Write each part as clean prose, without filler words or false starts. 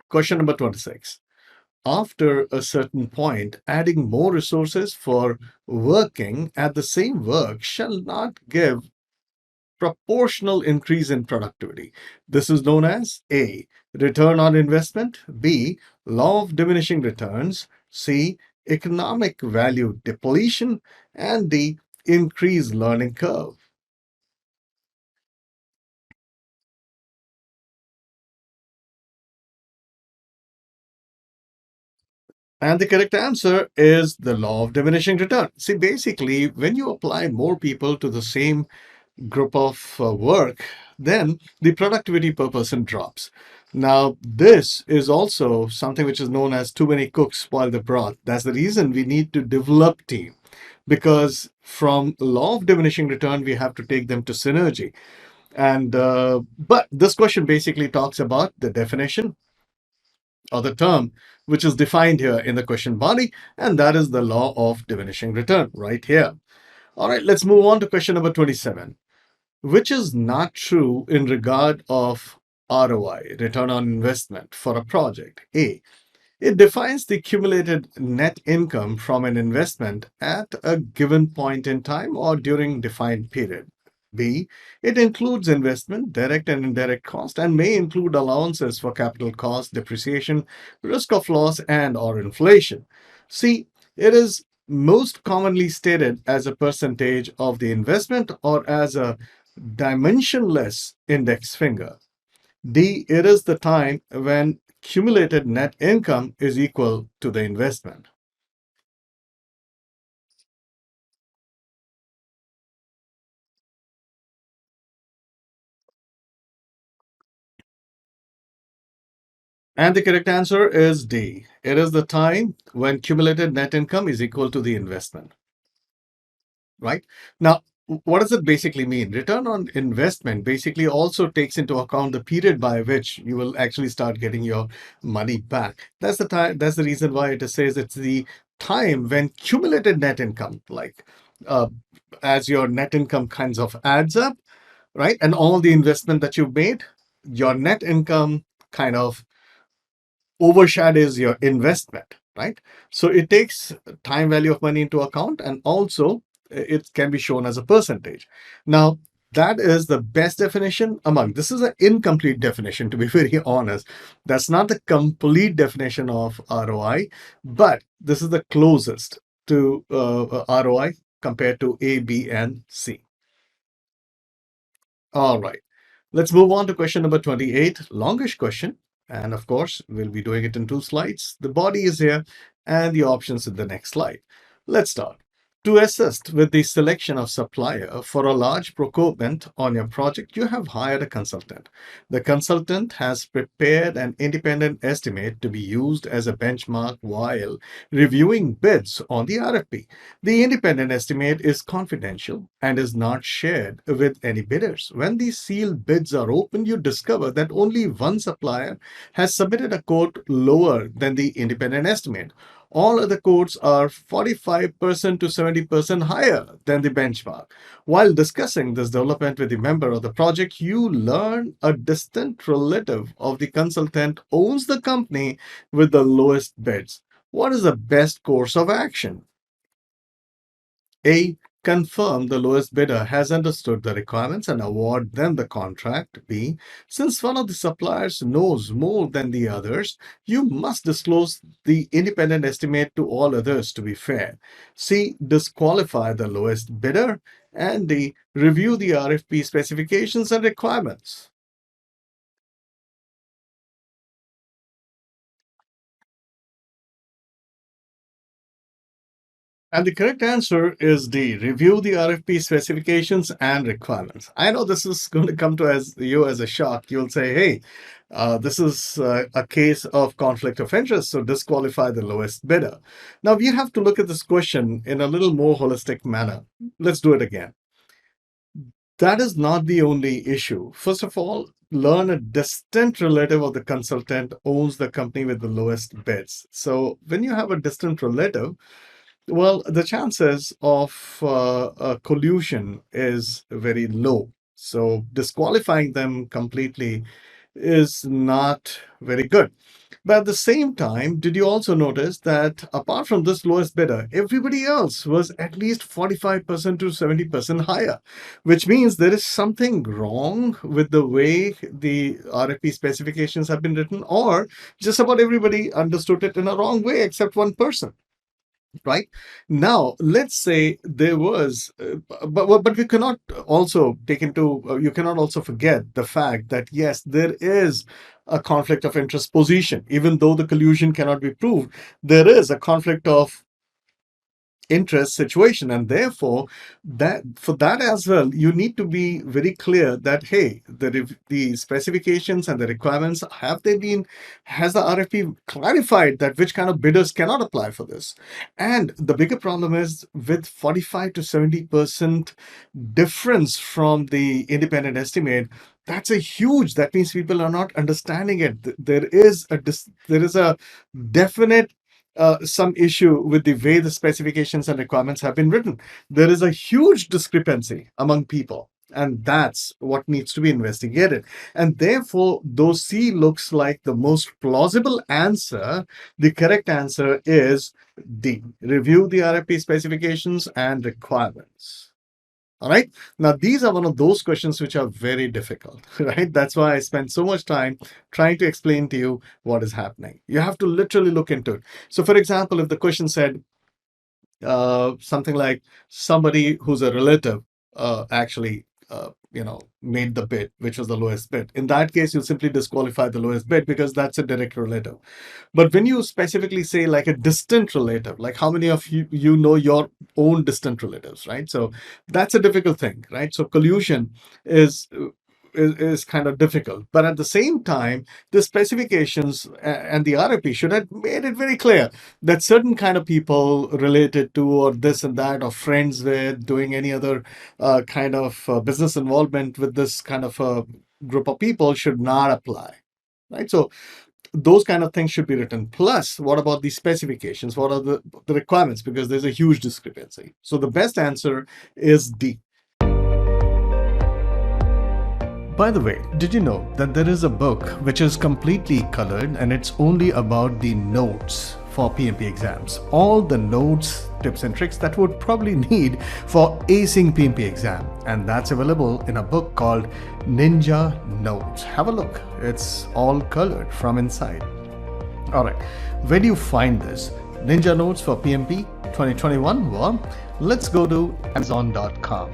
Question number 26. After a certain point, adding more resources for working at the same work shall not give proportional increase in productivity. This is known as A, return on investment, B, law of diminishing returns, C, economic value depletion, and D, increased learning curve. And the correct answer is the law of diminishing return. See, basically, when you apply more people to the same group of work, then the productivity per person drops. Now, this is also something which is known as too many cooks spoil the broth. That's the reason we need to develop team, because from law of diminishing return, we have to take them to synergy. And but this question basically talks about the definition or the term which is defined here in the question body, and that is the law of diminishing return right here. All right, let's move on to question number 27. Which is not true in regard of ROI, return on investment, for a project? A, it defines the accumulated net income from an investment at a given point in time or during defined period. B, it includes investment, direct and indirect cost, and may include allowances for capital cost, depreciation, risk of loss, and or inflation. C, it is most commonly stated as a percentage of the investment or as a dimensionless index finger. D, it is the time when cumulated net income is equal to the investment. And the correct answer is D. It is the time when cumulated net income is equal to the investment. Right? Now, what does it basically mean? Return on investment basically also takes into account the period by which you will actually start getting your money back. That's the time, that's the reason why it says it's the time when cumulated net income, like uh, as your net income kinds of adds up, right? And all the investment that you've made, your net income kind of overshadows your investment, right? So it takes time value of money into account, and also it can be shown as a percentage. Now, that is the best definition among. This is an incomplete definition, to be very honest. That's not the complete definition of ROI, but this is the closest to ROI compared to A, B, and C. All right. Let's move on to question number 28, longish question. And of course, we'll be doing it in two slides. The body is here and the options in the next slide. Let's start. To assist with the selection of supplier for a large procurement on your project, you have hired a consultant. The consultant has prepared an independent estimate to be used as a benchmark while reviewing bids on the RFP. The independent estimate is confidential and is not shared with any bidders. When these sealed bids are opened, you discover that only one supplier has submitted a quote lower than the independent estimate. All other quotes are 45% to 70% higher than the benchmark. While discussing this development with the member of the project, you learn a distant relative of the consultant owns the company with the lowest bids. What is the best course of action? A. Confirm the lowest bidder has understood the requirements and award them the contract. B. Since one of the suppliers knows more than the others, you must disclose the independent estimate to all others to be fair. C. Disqualify the lowest bidder. And D. Review the RFP specifications and requirements. And the correct answer is D. Review the RFP specifications and requirements. I know this is going to come to as you as a shock. You'll say, "Hey, this is a case of conflict of interest, so disqualify the lowest bidder." Now we have to look at this question in a little more holistic manner. Let's do it again. That is not the only issue. First of all, learn a distant relative of the consultant owns the company with the lowest bids. So when you have a distant relative, well, the chances of a collusion is very low. So disqualifying them completely is not very good. But at the same time, did you also notice that apart from this lowest bidder, everybody else was at least 45% to 70% higher, which means there is something wrong with the way the RFP specifications have been written, or just about everybody understood it in a wrong way except one person, right? Now let's say there was but we cannot also take into you cannot also forget the fact that yes, there is a conflict of interest position. Even though the collusion cannot be proved, there is a conflict of interest situation, and therefore that for that as well you need to be very clear that hey, the specifications and the requirements, have they been, has the RFP clarified that which kind of bidders cannot apply for this. And the bigger problem is with 45 to 70% difference from the independent estimate. That's a huge, that means people are not understanding it. There is there is a definite some issue with the way the specifications and requirements have been written. There is a huge discrepancy among people, and that's what needs to be investigated. And therefore, though C looks like the most plausible answer, the correct answer is D. Review the RFP specifications and requirements. All right. Now, these are one of those questions which are very difficult, right? That's why I spent so much time trying to explain to you what is happening. You have to literally look into it. So, for example, if the question said something like somebody who's a relative actually, made the bid, which was the lowest bid. In that case, you simply disqualify the lowest bid because that's a direct relative. But when you specifically say like a distant relative, like how many of you know your own distant relatives, right? So that's a difficult thing, right? So collusion is is kind of difficult. But at the same time, the specifications and the RFP should have made it very clear that certain kind of people related to or this and that or friends with doing any other kind of business involvement with this kind of group of people should not apply, right? So those kind of things should be written. Plus, what about the specifications? What are the requirements? Because there's a huge discrepancy. So the best answer is D. By the way, did you know that there is a book which is completely colored and it's only about the notes for PMP exams? All the notes, tips and tricks that would probably need for acing PMP exam. And that's available in a book called Ninja Notes. Have a look. It's all colored from inside. All right. Where do you find this? Ninja Notes for PMP 2021? Well, let's go to Amazon.com.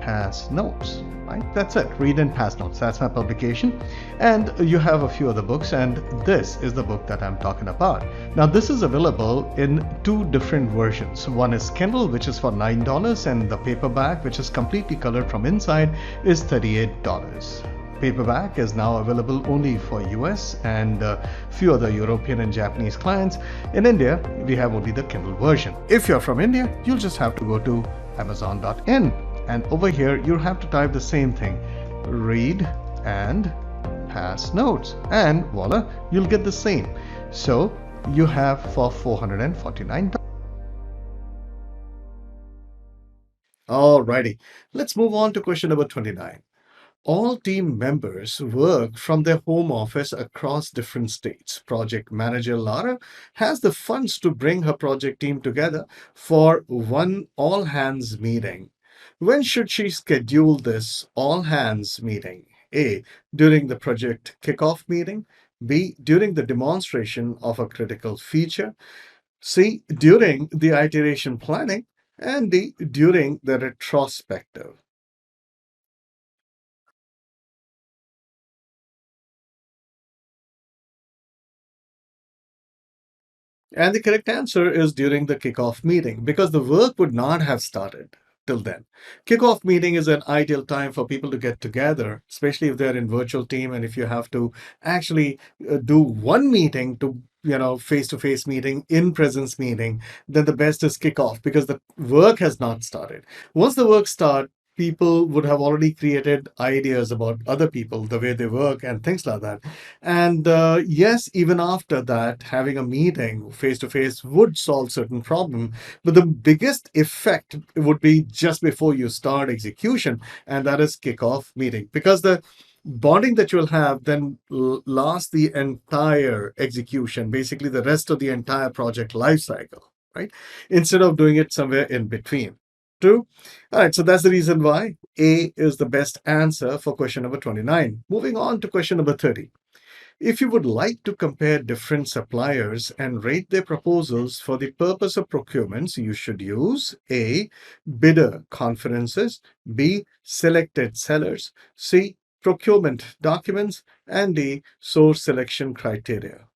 Pass Notes, right? That's it. Read and Pass Notes. That's my publication. And you have a few other books, and this is the book that I'm talking about. Now, this is available in two different versions. One is Kindle, which is for $9, and the paperback, which is completely colored from inside, is $38. Paperback is now available only for US and a few other European and Japanese clients. In India, we have only the Kindle version. If you're from India, you'll just have to go to Amazon.in. And over here, you'll have to type the same thing, read and pass notes. And voila, you'll get the same. So you have for $449. Alrighty, let's move on to question number 29. All team members work from their home office across different states. Project manager Lara has the funds to bring her project team together for one all hands meeting. When should she schedule this all hands meeting? A. During the project kickoff meeting. B. During the demonstration of a critical feature. C. During the iteration planning. And D. During the retrospective. And the correct answer is during the kickoff meeting because the work would not have started till then. Kickoff meeting is an ideal time for people to get together, especially if they're in virtual team and if you have to actually do one meeting to face-to-face meeting, in presence meeting, then the best is kickoff because the work has not started. Once the work starts, people would have already created ideas about other people, the way they work, and things like that. And yes, even after that, having a meeting face to face would solve certain problem. But the biggest effect would be just before you start execution, and that is kickoff meeting, because bonding that you'll have then lasts the entire execution, basically the rest of the entire project life cycle, right? Instead of doing it somewhere in between. True? All right, so that's the reason why A is the best answer for question number 29. Moving on to question number 30. If you would like to compare different suppliers and rate their proposals for the purpose of procurements, you should use A. Bidder conferences, B. Selected sellers, C. Procurement documents, and D. Source selection criteria.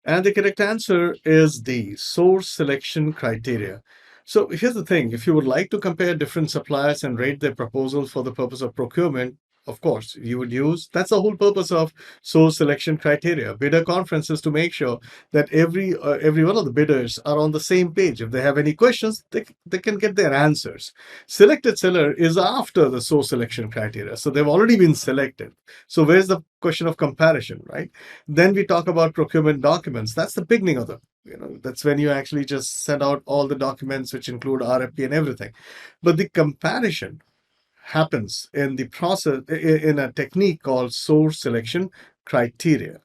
And the correct answer is the source selection criteria. So here's the thing, if you would like to compare different suppliers and rate their proposals for the purpose of procurement, of course, you would use, that's the whole purpose of source selection criteria, bidder conferences, to make sure that every one of the bidders are on the same page. If they have any questions, they can get their answers. Selected seller is after the source selection criteria. So they've already been selected. So where's the question of comparison, right? Then we talk about procurement documents. That's the beginning of the, that's when you actually just send out all the documents, which include RFP and everything. But the comparison happens in the process in a technique called source selection criteria.